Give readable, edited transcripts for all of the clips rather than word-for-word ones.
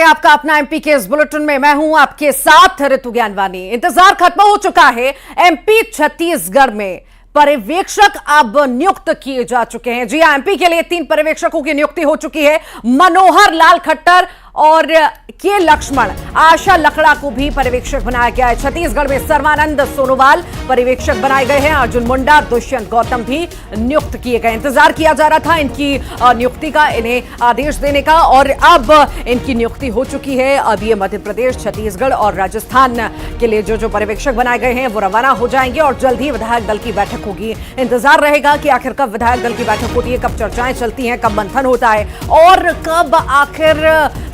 आपका अपना एमपी के इस बुलेटिन में मैं हूं आपके साथ ऋतु ज्ञानवानी। इंतजार खत्म हो चुका है। एमपी छत्तीसगढ़ में पर्यवेक्षक अब नियुक्त किए जा चुके हैं। जी हां, एमपी के लिए 3 पर्यवेक्षकों की नियुक्ति हो चुकी है। मनोहर लाल खट्टर और के लक्ष्मण, आशा लकड़ा को भी पर्यवेक्षक बनाया गया है। छत्तीसगढ़ में सर्वानंद सोनोवाल पर्यवेक्षक बनाए गए हैं। अर्जुन मुंडा, दुष्यंत गौतम भी नियुक्त किए गए। इंतजार किया जा रहा था इनकी नियुक्ति का, इन्हें आदेश देने का, और अब इनकी नियुक्ति हो चुकी है। अब ये मध्य प्रदेश, छत्तीसगढ़ और राजस्थान के लिए जो पर्यवेक्षक बनाए गए हैं वो रवाना हो जाएंगे और जल्द ही विधायक दल की बैठक होगी। इंतजार रहेगा कि आखिर कब विधायक दल की बैठक होती है, कब चर्चाएं चलती हैं, कब मंथन होता है और कब आखिर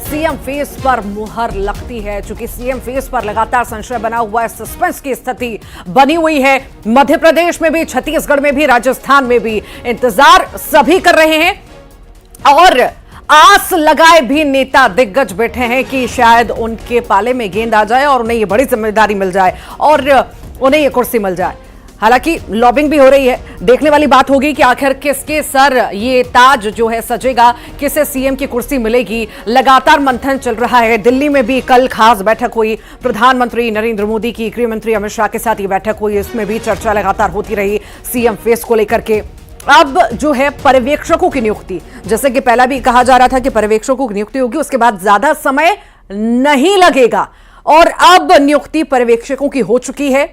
सीएम फेस पर मुहर लगती है। चूंकि सीएम फेस पर लगातार संशय बना हुआ है, सस्पेंस की स्थिति बनी हुई है। मध्य प्रदेश में भी, छत्तीसगढ़ में भी, राजस्थान में भी इंतजार सभी कर रहे हैं और आस लगाए भी नेता दिग्गज बैठे हैं कि शायद उनके पाले में गेंद आ जाए और उन्हें ये बड़ी जिम्मेदारी मिल जाए और उन्हें ये कुर्सी मिल जाए। हालांकि लॉबिंग भी हो रही है। देखने वाली बात होगी कि आखिर किसके सर ये ताज जो है सजेगा, किसे सीएम की कुर्सी मिलेगी। लगातार मंथन चल रहा है। दिल्ली में भी कल खास बैठक हुई। प्रधानमंत्री नरेंद्र मोदी की गृह मंत्री अमित शाह के साथ ये बैठक हुई। इसमें भी चर्चा लगातार होती रही सीएम फेस को लेकर के। अब जो है पर्यवेक्षकों की नियुक्ति, जैसे कि पहला भी कहा जा रहा था कि पर्यवेक्षकों की नियुक्ति होगी, उसके बाद ज्यादा समय नहीं लगेगा और अब नियुक्ति पर्यवेक्षकों की हो चुकी है।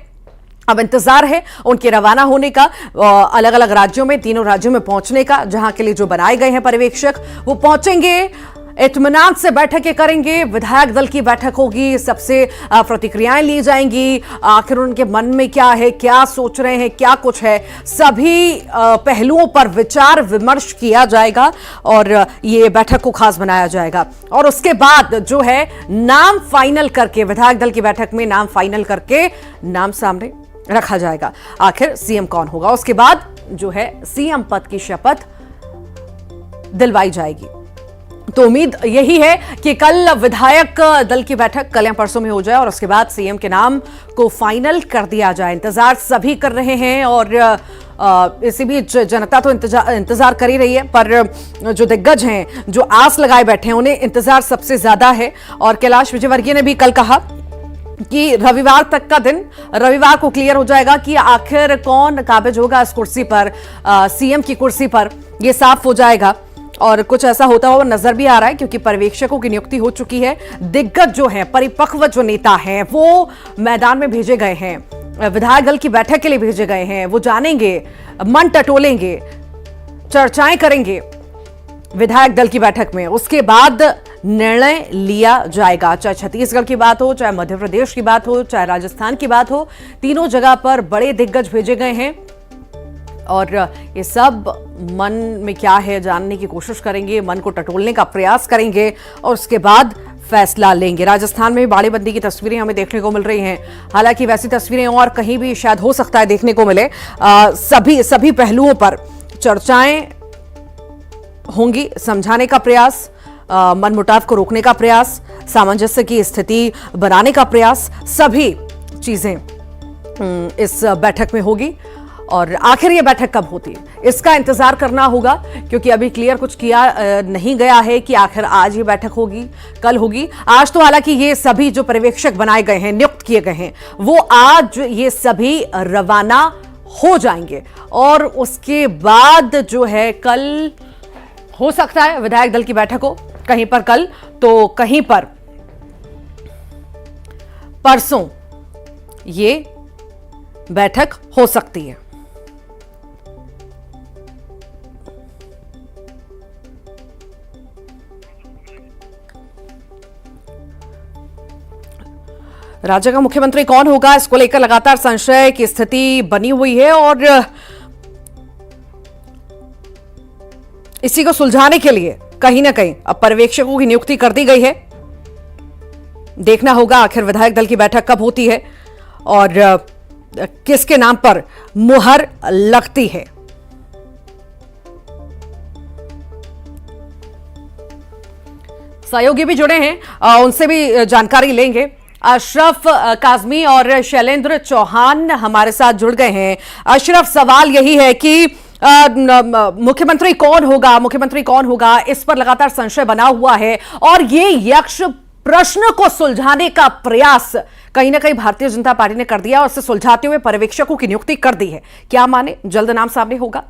अब इंतजार है उनके रवाना होने का, अलग अलग राज्यों में, 3 राज्यों में पहुंचने का, जहां के लिए जो बनाए गए हैं पर्यवेक्षक वो पहुंचेंगे, इत्मीनान से बैठकें करेंगे। विधायक दल की बैठक होगी, सबसे प्रतिक्रियाएं ली जाएंगी। आखिर उनके मन में क्या है, क्या सोच रहे हैं, क्या कुछ है, सभी पहलुओं पर विचार विमर्श किया जाएगा और ये बैठक को खास बनाया जाएगा। और उसके बाद जो है नाम फाइनल करके, विधायक दल की बैठक में नाम फाइनल करके नाम सामने रखा जाएगा। आखिर सीएम कौन होगा, उसके बाद जो है सीएम पद की शपथ दिलवाई जाएगी। तो उम्मीद यही है कि कल विधायक दल की बैठक कल या परसों में हो जाए और उसके बाद सीएम के नाम को फाइनल कर दिया जाए। इंतजार सभी कर रहे हैं और इसी बीच जनता तो इंतजार कर ही रही है, पर जो दिग्गज हैं, जो आस लगाए बैठे हैं, उन्हें इंतजार सबसे ज्यादा है। और कैलाश विजयवर्गीय ने भी कल कहा कि रविवार तक का दिन, रविवार को क्लियर हो जाएगा कि आखिर कौन काबिज होगा इस कुर्सी पर, सीएम की कुर्सी पर, यह साफ हो जाएगा। और कुछ ऐसा होता हुआ नजर भी आ रहा है क्योंकि पर्यवेक्षकों की नियुक्ति हो चुकी है। दिग्गज जो है, परिपक्व जो नेता हैं, वो मैदान में भेजे गए हैं, विधायक दल की बैठक के लिए भेजे गए हैं। वो जानेंगे, मन टटोलेंगे, चर्चाएं करेंगे विधायक दल की बैठक में। उसके बाद निर्णय लिया जाएगा। चाहे छत्तीसगढ़ की बात हो, चाहे मध्य प्रदेश की बात हो, चाहे राजस्थान की बात हो, तीनों जगह पर बड़े दिग्गज भेजे गए हैं और ये सब मन में क्या है जानने की कोशिश करेंगे, मन को टटोलने का प्रयास करेंगे और उसके बाद फैसला लेंगे। राजस्थान में बाड़ेबंदी बंदी की तस्वीरें हमें देखने को मिल रही हैं। हालांकि वैसी तस्वीरें और कहीं भी शायद हो सकता है देखने को मिले। सभी पहलुओं पर चर्चाएं होंगी, समझाने का प्रयास, मनमुटाव को रोकने का प्रयास, सामंजस्य की स्थिति बनाने का प्रयास, सभी चीजें इस बैठक में होगी। और आखिर ये बैठक कब होती है इसका इंतजार करना होगा क्योंकि अभी क्लियर कुछ किया नहीं गया है कि आखिर आज ये बैठक होगी, कल होगी। आज तो हालांकि ये सभी जो पर्यवेक्षक बनाए गए हैं, नियुक्त किए गए हैं, वो आज ये सभी रवाना हो जाएंगे और उसके बाद जो है कल हो सकता है विधायक दल की बैठक हो, कहीं पर कल तो कहीं पर परसों ये बैठक हो सकती है। राज्य का मुख्यमंत्री कौन होगा, इसको लेकर लगातार संशय की स्थिति बनी हुई है और इसी को सुलझाने के लिए कहीं ना कहीं अब पर्यवेक्षकों की नियुक्ति कर दी गई है। देखना होगा आखिर विधायक दल की बैठक कब होती है और किसके नाम पर मुहर लगती है। सहयोगी भी जुड़े हैं, उनसे भी जानकारी लेंगे। अशरफ काजमी और शैलेंद्र चौहान हमारे साथ जुड़ गए हैं। अशरफ, सवाल यही है कि मुख्यमंत्री कौन होगा इस पर लगातार संशय बना हुआ है और ये यक्ष प्रश्न को सुलझाने का प्रयास कहीं ना कहीं भारतीय जनता पार्टी ने कर दिया और इसे सुलझाते हुए पर्यवेक्षकों की नियुक्ति कर दी है। क्या माने, जल्द नाम सामने होगा।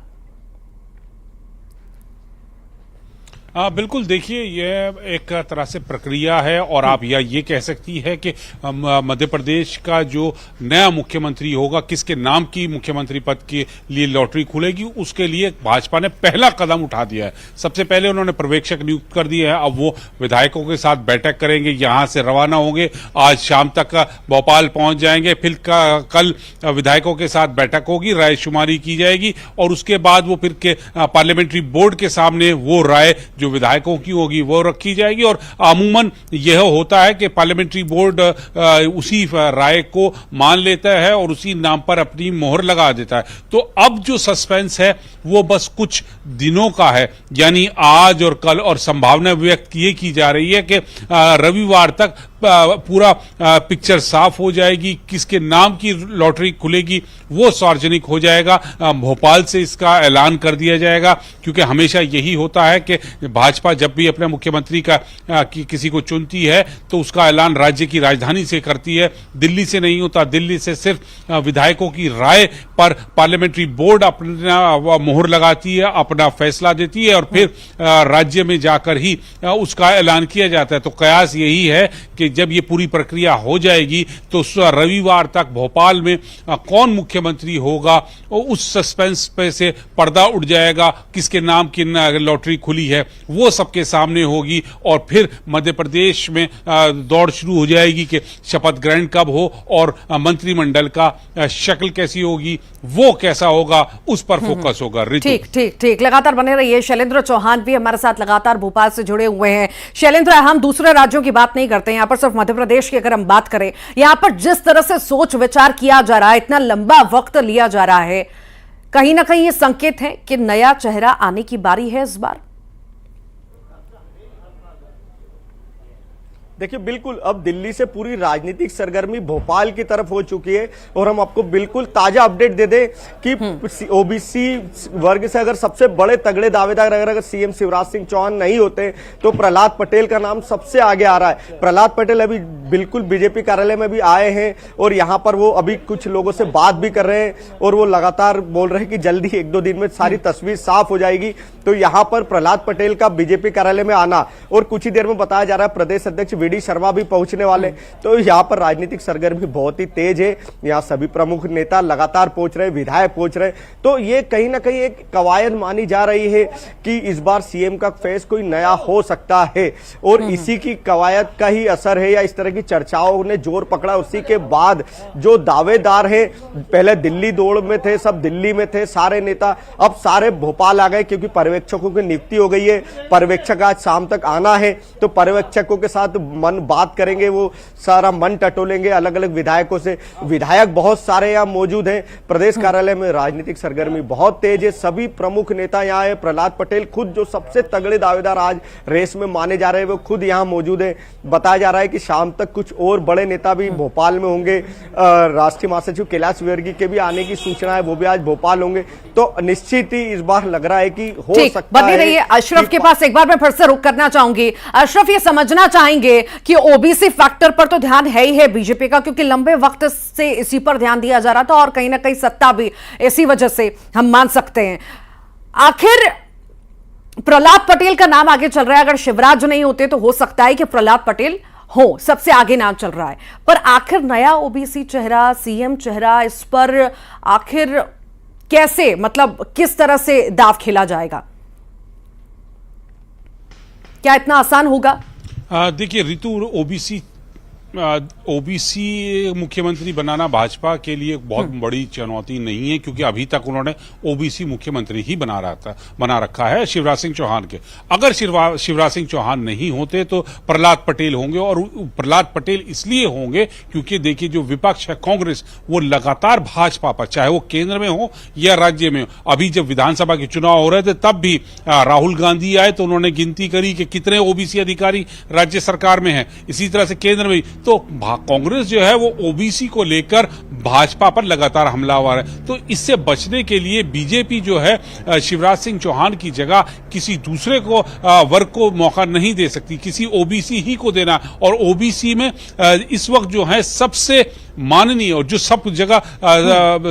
बिल्कुल, देखिए यह एक तरह से प्रक्रिया है और आप ये कह सकती है कि मध्य प्रदेश का जो नया मुख्यमंत्री होगा, किसके नाम की मुख्यमंत्री पद के लिए लॉटरी खुलेगी, उसके लिए भाजपा ने पहला कदम उठा दिया है। सबसे पहले उन्होंने पर्यवेक्षक नियुक्त कर दिए हैं। अब वो विधायकों के साथ बैठक करेंगे, यहां से रवाना होंगे, आज शाम तक भोपाल पहुंच जाएंगे, फिर कल विधायकों के साथ बैठक होगी, रायशुमारी की जाएगी और उसके बाद वो फिर के पार्लियामेंट्री बोर्ड के सामने वो राय जो विधायकों की होगी वो रखी जाएगी। और अमूमन यह होता है कि पार्लियामेंट्री बोर्ड उसी राय को मान लेता है और उसी नाम पर अपनी मोहर लगा देता है। तो अब जो सस्पेंस है वो बस कुछ दिनों का है, यानी आज और कल, और संभावना व्यक्त ये की जा रही है कि रविवार तक पूरा पिक्चर साफ हो जाएगी, किसके नाम की लॉटरी खुलेगी वो सार्वजनिक हो जाएगा। भोपाल से इसका ऐलान कर दिया जाएगा, क्योंकि हमेशा यही होता है कि भाजपा जब भी अपने मुख्यमंत्री का किसी को चुनती है तो उसका ऐलान राज्य की राजधानी से करती है, दिल्ली से नहीं होता। दिल्ली से सिर्फ विधायकों की राय पर पार्लियामेंट्री बोर्ड अपना मोहर लगाती है, अपना फैसला देती है और फिर राज्य में जाकर ही उसका ऐलान किया जाता है। तो कयास यही है कि जब ये पूरी प्रक्रिया हो जाएगी तो रविवार तक भोपाल में कौन मुख्यमंत्री होगा उस सस्पेंस पे से पर्दा उठ जाएगा। किसके नाम की लॉटरी खुली है वो सबके सामने होगी और फिर मध्य प्रदेश में दौड़ शुरू हो जाएगी कि शपथ ग्रहण कब हो और मंत्रिमंडल का शक्ल कैसी होगी, वो कैसा होगा, उस पर फोकस होगा। ठीक ठीक ठीक, लगातार बने रहिए। शैलेंद्र चौहान भी हमारे साथ लगातार भोपाल से जुड़े हुए हैं। शैलेंद्र, हम दूसरे राज्यों की बात नहीं करते, यहाँ पर सिर्फ मध्य प्रदेश की अगर हम बात करें, यहाँ पर जिस तरह से सोच विचार किया जा रहा है, इतना लंबा वक्त लिया जा रहा है, कहीं ना कहीं ये संकेत है कि नया चेहरा आने की बारी है इस बार। देखिए, बिल्कुल अब दिल्ली से पूरी राजनीतिक सरगर्मी भोपाल की तरफ हो चुकी है और हम आपको बिल्कुल ताजा अपडेट दे दें कि ओबीसी वर्ग से अगर सबसे बड़े तगड़े दावेदार अगर सीएम शिवराज सिंह चौहान नहीं होते तो प्रहलाद पटेल का नाम सबसे आगे आ रहा है। प्रहलाद पटेल अभी बिल्कुल बीजेपी कार्यालय में भी आए हैं और यहां पर वो अभी कुछ लोगों से बात भी कर रहे हैं और वो लगातार बोल रहे हैं कि जल्दी 1-2 दिन में सारी तस्वीर साफ हो जाएगी। तो यहां पर प्रहलाद पटेल का बीजेपी कार्यालय में आना और कुछ ही देर में बताया जा रहा है प्रदेश अध्यक्ष डी शर्मा भी पहुंचने वाले। तो यहां पर राजनीतिक सरगर्मी बहुत ही तेज है, यहां सभी प्रमुख नेता लगातार पहुंच रहे, विधायक पहुंच रहे। तो ये कहीं ना कहीं एक कवायद मानी जा रही है कि इस बार सीएम का फेस कोई नया हो सकता है और इसी की कवायद का ही असर है या इस तरह की चर्चाओं ने जोर पकड़ा। उसी के बाद जो दावेदार है, पहले दिल्ली दौड़ में थे, सब दिल्ली में थे सारे नेता, अब सारे भोपाल आ गए क्योंकि पर्यवेक्षकों की नियुक्ति हो गई है। पर्यवेक्षक आज शाम तक आना है तो पर्यवेक्षकों के साथ मन बात करेंगे, वो सारा मन टटोलेंगे अलग अलग विधायकों से। विधायक बहुत सारे यहाँ मौजूद हैं। प्रदेश कार्यालय में राजनीतिक सरगर्मी बहुत तेज है, सभी प्रमुख नेता यहाँ है। प्रहलाद पटेल खुद जो सबसे तगड़े दावेदार आज रेस में माने जा रहे हैं वो खुद यहाँ मौजूद है। बताया जा रहा है कि शाम तक कुछ और बड़े नेता भी भोपाल में होंगे। राष्ट्रीय महासचिव कैलाश विजयवर्गीय के भी आने की सूचना है, वो भी आज भोपाल होंगे। तो निश्चित ही इस बार लग रहा है कि हो सकता है। बने रहिए। अशरफ के पास एक बार मैं फिर से रुक करना चाहूंगी। अशरफ, ये समझना चाहेंगे कि ओबीसी फैक्टर पर तो ध्यान है ही है बीजेपी का, क्योंकि लंबे वक्त से इसी पर ध्यान दिया जा रहा था और कहीं ना कहीं सत्ता भी इसी वजह से हम मान सकते हैं। आखिर प्रहलाद पटेल का नाम आगे चल रहा है। अगर शिवराज नहीं होते तो हो सकता है कि प्रहलाद पटेल हो, सबसे आगे नाम चल रहा है। पर आखिर नया ओबीसी चेहरा, सीएम चेहरा, इस पर आखिर कैसे, मतलब किस तरह से दांव खेला जाएगा? क्या इतना आसान होगा? देखिए रितु, ओबीसी मुख्यमंत्री बनाना भाजपा के लिए बहुत बड़ी चुनौती नहीं है, क्योंकि अभी तक उन्होंने ओबीसी मुख्यमंत्री ही बना रखा है शिवराज सिंह चौहान के। अगर शिवराज सिंह चौहान नहीं होते तो प्रहलाद पटेल होंगे, और प्रहलाद पटेल इसलिए होंगे क्योंकि देखिए जो विपक्ष है कांग्रेस, वो लगातार भाजपा पर, चाहे वो केंद्र में हो या राज्य में हो। अभी जब विधानसभा के चुनाव हो रहे थे तब भी राहुल गांधी आए तो उन्होंने गिनती करी कि कितने ओबीसी अधिकारी राज्य सरकार में है। इसी तरह से केंद्र में तो कांग्रेस जो है वो ओबीसी को लेकर भाजपा पर लगातार हमलावर है। तो इससे बचने के लिए बीजेपी जो है शिवराज सिंह चौहान की जगह किसी दूसरे को वर्ग को मौका नहीं दे सकती, किसी ओबीसी ही को देना। और ओबीसी में इस वक्त जो है सबसे माननीय और जो सब जगह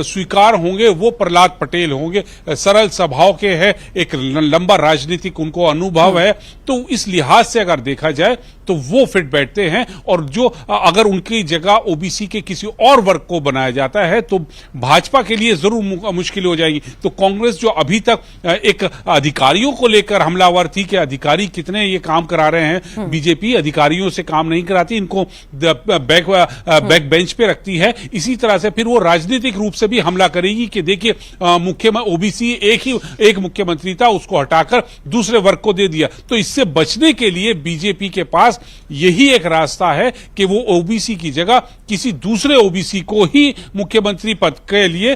स्वीकार होंगे वो प्रहलाद पटेल होंगे। सरल स्वभाव के हैं, एक लंबा राजनीतिक उनको अनुभव है, तो इस लिहाज से अगर देखा जाए तो वो फिट बैठते हैं। और जो अगर उनकी जगह ओबीसी के किसी और वर्ग को बनाया जाता है तो भाजपा के लिए जरूर मुश्किल हो जाएगी। तो कांग्रेस जो अभी तक एक अधिकारियों को लेकर हमलावर थी कि अधिकारी कितने ये काम करा रहे हैं, बीजेपी अधिकारियों से काम नहीं कराती, इनको बैक बेंच पे रखती है। इसी तरह से फिर वो राजनीतिक रूप से भी हमला करेगी कि देखिए ओबीसी एक मुख्यमंत्री था, उसको हटाकर दूसरे वर्ग को दे दिया। तो इससे बचने के लिए बीजेपी के पास यही एक रास्ता है कि वो ओबीसी की जगह किसी दूसरे ओबीसी को ही मुख्यमंत्री पद के लिए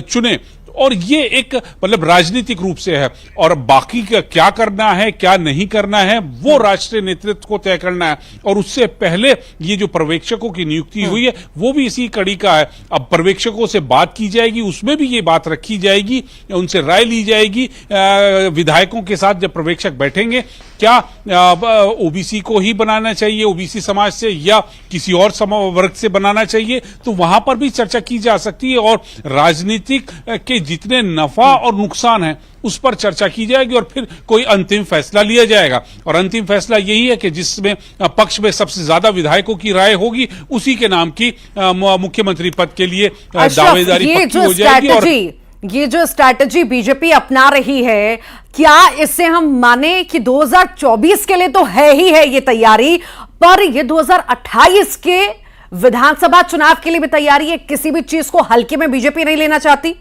चुने। और ये एक मतलब राजनीतिक रूप से है, और बाकी का क्या करना है क्या नहीं करना है वो राष्ट्रीय नेतृत्व को तय करना है। और उससे पहले ये जो पर्यवेक्षकों की नियुक्ति हुई है वो भी इसी कड़ी का है। अब पर्यवेक्षकों से बात की जाएगी, उसमें भी ये बात रखी जाएगी, उनसे राय ली जाएगी। विधायकों के साथ जब पर्यवेक्षक बैठेंगे, क्या ओबीसी को ही बनाना चाहिए ओबीसी समाज से या किसी और वर्ग से बनाना चाहिए, तो वहां पर भी चर्चा की जा सकती है। और राजनीतिक के जितने नफा और नुकसान है उस पर चर्चा की जाएगी और फिर कोई अंतिम फैसला लिया जाएगा। और अंतिम फैसला यही है कि जिसमें पक्ष में सबसे ज्यादा विधायकों की राय होगी उसी के नाम की मुख्यमंत्री पद के लिए दावेदारी पक्की हो जाएगी। और ये जो स्ट्रैटेजी बीजेपी अपना रही है, क्या इससे हम माने कि 2024 के लिए तो है ही है ये तैयारी, पर ये 2028 के विधानसभा चुनाव के लिए भी तैयारी है? किसी भी चीज को हल्के में बीजेपी नहीं लेना चाहती?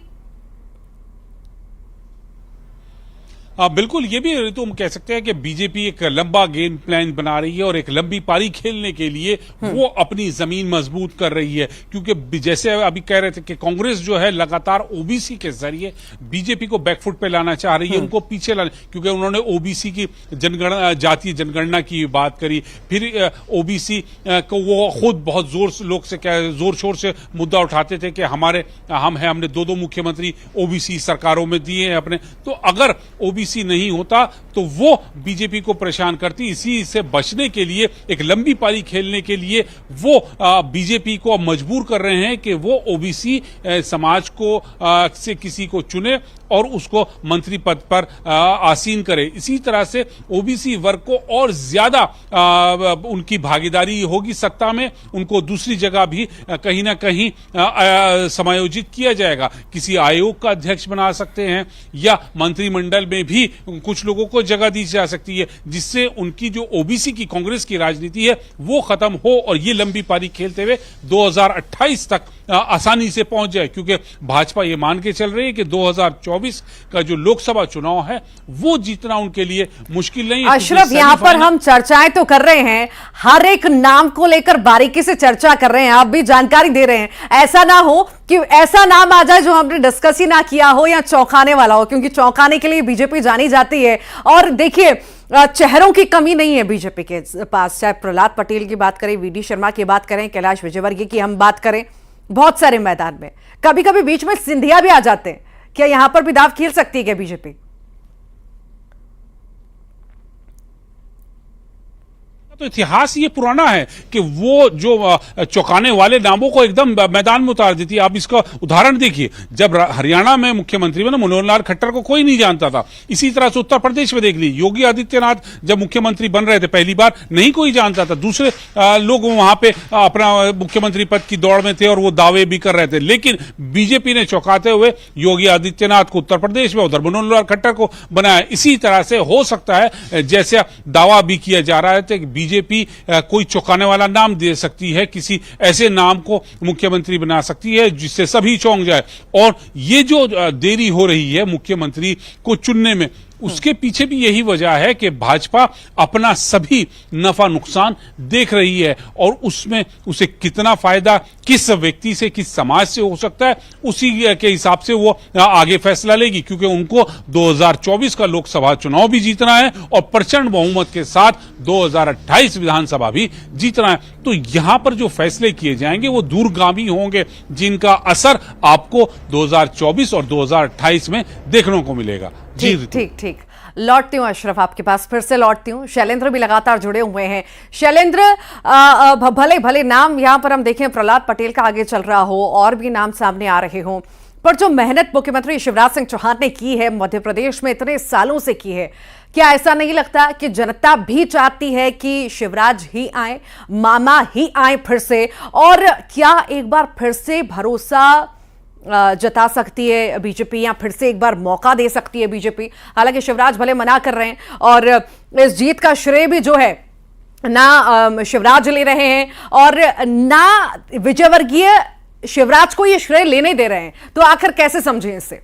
बिल्कुल, ये भी तो हम कह सकते हैं कि बीजेपी एक लंबा गेम प्लान बना रही है और एक लंबी पारी खेलने के लिए वो अपनी जमीन मजबूत कर रही है। क्योंकि जैसे अभी कह रहे थे कि कांग्रेस जो है लगातार ओबीसी के जरिए बीजेपी को बैकफुट पे लाना चाह रही है, उनको पीछे लाना, क्योंकि उन्होंने ओबीसी की जातीय जनगणना की बात करी, फिर ओबीसी को वो खुद बहुत जोर शोर से मुद्दा उठाते थे कि हमने दो मुख्यमंत्री ओबीसी सरकारों में दिए हैं अपने। तो अगर ओबीसी नहीं होता तो वो बीजेपी को परेशान करती। इसी से बचने के लिए, एक लंबी पारी खेलने के लिए वो बीजेपी को मजबूर कर रहे हैं कि वो ओबीसी समाज को से किसी को चुने और उसको मंत्री पद पर आसीन करे। इसी तरह से ओबीसी वर्ग को और ज्यादा उनकी भागीदारी होगी सत्ता में, उनको दूसरी जगह भी कहीं ना कहीं समायोजित किया जाएगा। किसी आयोग का अध्यक्ष बना सकते हैं या मंत्रिमंडल में भी कुछ लोगों को जगह दी जा सकती है, जिससे उनकी जो ओबीसी की कांग्रेस की राजनीति है वो खत्म हो और ये लंबी पारी खेलते हुए 2028 तक आसानी से पहुंच जाए। क्योंकि भाजपा ये मान के चल रही है कि 2024 का जो लोकसभा चुनाव है वो जीतना उनके लिए मुश्किल नहीं है। अशरफ, यहां पर हम चर्चाएं तो कर रहे हैं, हर एक नाम को लेकर बारीकी से चर्चा कर रहे हैं, आप भी जानकारी दे रहे हैं। ऐसा ना हो कि ऐसा नाम आ जाए जो हमने डिस्कस ही ना किया हो या चौंकाने वाला हो, क्योंकि चौंकाने के लिए बीजेपी जानी जाती है। और देखिए, चेहरों की कमी नहीं है बीजेपी के पास, चाहे प्रहलाद पटेल की बात करें, वीडी शर्मा की बात करें, कैलाश विजयवर्गीय की हम बात करें, बहुत सारे मैदान में कभी कभी बीच में सिंधिया भी आ जाते हैं। क्या यहां पर भी दाव खेल सकती है क्या बीजेपी? तो इतिहास ये पुराना है कि वो जो चौंकाने वाले नामों को एकदम मैदान में उतार देती है। आप इसका उदाहरण देखिए, जब हरियाणा में मुख्यमंत्री बने मनोहर लाल खट्टर को कोई नहीं जानता था। इसी तरह से उत्तर प्रदेश में देख लीजिए, योगी आदित्यनाथ जब मुख्यमंत्री बन रहे थे पहली बार नहीं कोई जानता था, दूसरे लोग वहां पे अपना मुख्यमंत्री पद की दौड़ में थे और वो दावे भी कर रहे थे। लेकिन बीजेपी ने चौंकाते हुए योगी आदित्यनाथ को उत्तर प्रदेश में, उधर मनोहर लाल खट्टर को बनाया। इसी तरह से हो सकता है जैसे दावा भी किया जा रहा है कि बीजेपी कोई चौंकाने वाला नाम दे सकती है, किसी ऐसे नाम को मुख्यमंत्री बना सकती है जिससे सभी चौंक जाए। और ये जो देरी हो रही है मुख्यमंत्री को चुनने में, उसके पीछे भी यही वजह है कि भाजपा अपना सभी नफा नुकसान देख रही है और उसमें उसे कितना फायदा किस व्यक्ति से, किस समाज से हो सकता है, उसी के हिसाब से वो आगे फैसला लेगी, क्योंकि उनको 2024 का लोकसभा चुनाव भी जीतना है और प्रचंड बहुमत के साथ 2028 विधानसभा भी जीतना है। तो यहां पर जो फैसले किए जाएंगे वो दूरगामी होंगे, जिनका असर आपको 2024 और 2028 में देखने को मिलेगा। जी ठीक ठीक लौटती हूँ अशरफ, आपके पास फिर से लौटती हूँ। शैलेंद्र भी लगातार जुड़े हुए हैं। शैलेंद्र, भले भले नाम यहां पर हम देखें प्रहलाद पटेल का आगे चल रहा हो और भी नाम सामने आ रहे हों, पर जो मेहनत मुख्यमंत्री शिवराज सिंह चौहान ने की है मध्य प्रदेश में इतने सालों से की है, क्या ऐसा नहीं लगता कि जनता भी चाहती है कि शिवराज ही आए, मामा ही आए फिर से? और क्या एक बार फिर से भरोसा जता सकती है बीजेपी, या फिर से एक बार मौका दे सकती है बीजेपी? हालांकि शिवराज भले मना कर रहे हैं और इस जीत का श्रेय भी जो है ना शिवराज ले रहे हैं और ना विजयवर्गीय शिवराज को ये श्रेय लेने दे रहे हैं, तो आखिर कैसे समझें इसे?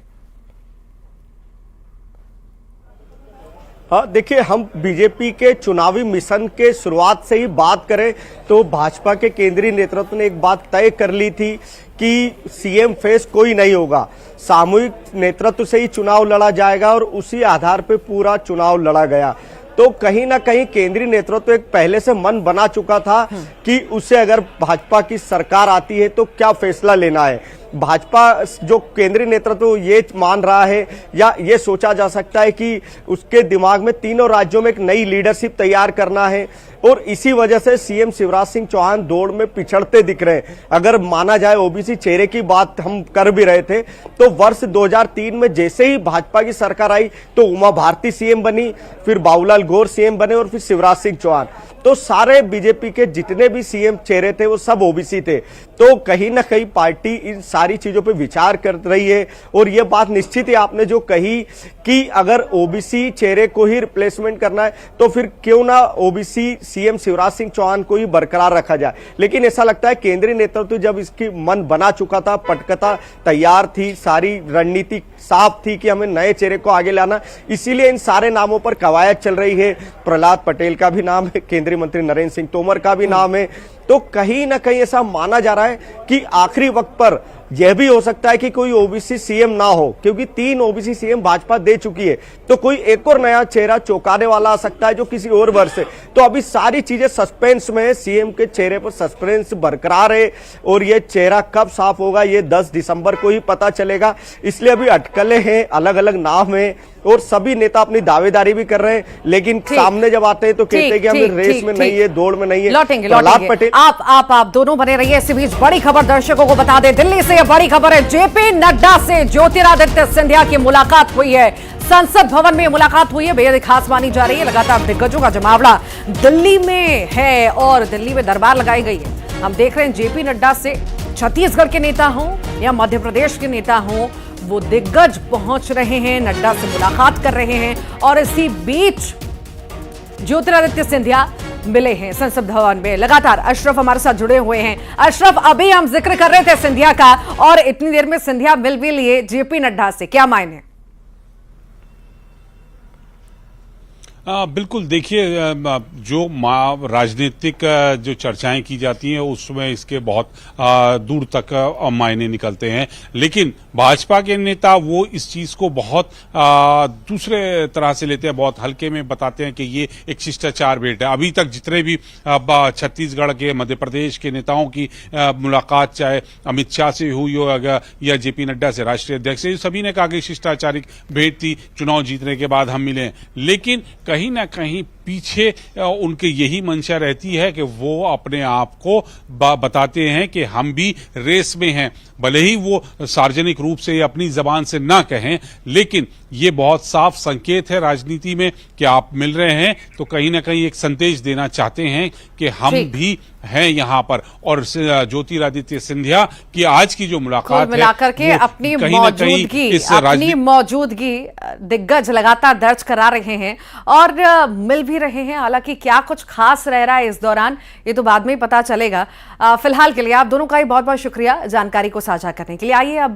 हाँ, देखिए, हम बीजेपी के चुनावी मिशन के शुरुआत से ही बात करें तो भाजपा के केंद्रीय नेतृत्व ने एक बात तय कर ली थी कि सीएम फेस कोई नहीं होगा, सामूहिक नेतृत्व से ही चुनाव लड़ा जाएगा और उसी आधार पे पूरा चुनाव लड़ा गया। तो कहीं ना कहीं केंद्रीय नेतृत्व एक पहले से मन बना चुका था कि उसे अगर भाजपा की सरकार आती है तो क्या फैसला लेना है। भाजपा जो केंद्रीय नेतृत्व ये मान रहा है या ये सोचा जा सकता है कि उसके दिमाग में तीनों राज्यों में एक नई लीडरशिप तैयार करना है और इसी वजह से सीएम शिवराज सिंह चौहान दौड़ में पिछड़ते दिख रहे हैं। अगर माना जाए ओबीसी चेहरे की बात हम कर भी रहे थे तो वर्ष 2003 में जैसे ही भाजपा की सरकार आई तो उमा भारती सीएम बनी, फिर बाबूलाल गौर सीएम बने और फिर शिवराज सिंह चौहान। तो सारे बीजेपी के जितने भी सीएम चेहरे थे वो सब ओबीसी थे। तो कहीं ना कहीं पार्टी इन सारी चीजों पे विचार कर रही है और ये बात निश्चित है आपने जो कही कि अगर ओबीसी चेहरे को ही रिप्लेसमेंट करना है तो फिर क्यों ना ओबीसी सीएम शिवराज सिंह चौहान को ही बरकरार रखा जाए। लेकिन ऐसा लगता है केंद्रीय नेतृत्व जब इसकी मन बना चुका था, पटकथा तैयार थी, सारी रणनीति साफ थी कि हमें नए चेहरे को आगे लाना, इसीलिए इन सारे नामों पर कवायद चल रही है। प्रहलाद पटेल का भी नाम है, केंद्रीय मंत्री नरेंद्र सिंह तोमर का भी नाम है। तो कहीं ना कहीं ऐसा माना जा रहा है कि आखिरी वक्त पर यह भी हो सकता है कि कोई ओबीसी सीएम ना हो, क्योंकि 3 ओबीसी सीएम भाजपा दे चुकी है। तो कोई एक और नया चेहरा चौंकाने वाला आ सकता है जो किसी और वर्ग से। तो अभी सारी चीजें सस्पेंस में है, सीएम के चेहरे पर सस्पेंस बरकरार है और यह चेहरा कब साफ होगा ये 10 दिसंबर को ही पता चलेगा। इसलिए अभी अटकलें हैं, अलग अलग नाम है और सभी नेता अपनी दावेदारी भी कर रहे हैं, लेकिन सामने जब आते हैं तो कहते हैं कि हम रेस में नहीं है, दौड़ में नहीं है। लौटेंगे पटेल आप दोनों बने रहिए। इसी बीच बड़ी खबर दर्शकों को बता दें, दिल्ली से यह बड़ी खबर है, जेपी नड्डा से ज्योतिरादित्य सिंधिया की मुलाकात हुई है। संसद भवन में मुलाकात हुई है, बेहद खास मानी जा रही है। लगातार दिग्गजों का जमावड़ा दिल्ली में है और दिल्ली में दरबार लगाई गई है। हम देख रहे हैं जेपी नड्डा से छत्तीसगढ़ के नेता हों या मध्य प्रदेश के नेता हों, वो दिग्गज पहुंच रहे हैं, नड्डा से मुलाकात कर रहे हैं और इसी बीच ज्योतिरादित्य सिंधिया मिले हैं संसद भवन में। लगातार अशरफ हमारे साथ जुड़े हुए हैं। अशरफ, अभी हम जिक्र कर रहे थे सिंधिया का और इतनी देर में सिंधिया मिल भी लिए जेपी नड्डा से, क्या मायने? बिल्कुल, देखिए, जो राजनीतिक जो चर्चाएं की जाती हैं उसमें इसके बहुत दूर तक मायने निकलते हैं, लेकिन भाजपा के नेता वो इस चीज को बहुत दूसरे तरह से लेते हैं, बहुत हल्के में बताते हैं कि ये एक शिष्टाचार भेंट है। अभी तक जितने भी छत्तीसगढ़ के, मध्य प्रदेश के नेताओं की मुलाकात चाहे अमित शाह से हुई हो या जेपी नड्डा से, राष्ट्रीय अध्यक्ष से, सभी ने कहा कि शिष्टाचारिक भेंट थी, चुनाव जीतने के बाद हम मिले। लेकिन कहीं ना कहीं पीछे उनके यही मंशा रहती है कि वो अपने आप को बताते हैं कि हम भी रेस में हैं, भले ही वो सार्वजनिक रूप से अपनी जबान से ना कहें, लेकिन ये बहुत साफ संकेत है राजनीति में कि आप मिल रहे हैं तो कहीं ना कहीं एक संदेश देना चाहते हैं कि हम भी हैं यहां पर। और ज्योतिरादित्य सिंधिया की आज की जो मुलाकात है, मिलाकर के अपनी मौजूदगी दिग्गज लगातार दर्ज करा रहे हैं और मिल भी रहे हैं। हालांकि क्या कुछ खास रह रहा है इस दौरान ये तो बाद में ही पता चलेगा। फिलहाल के लिए आप दोनों का ही बहुत बहुत शुक्रिया जानकारी को साझा करने के लिए। आइए अब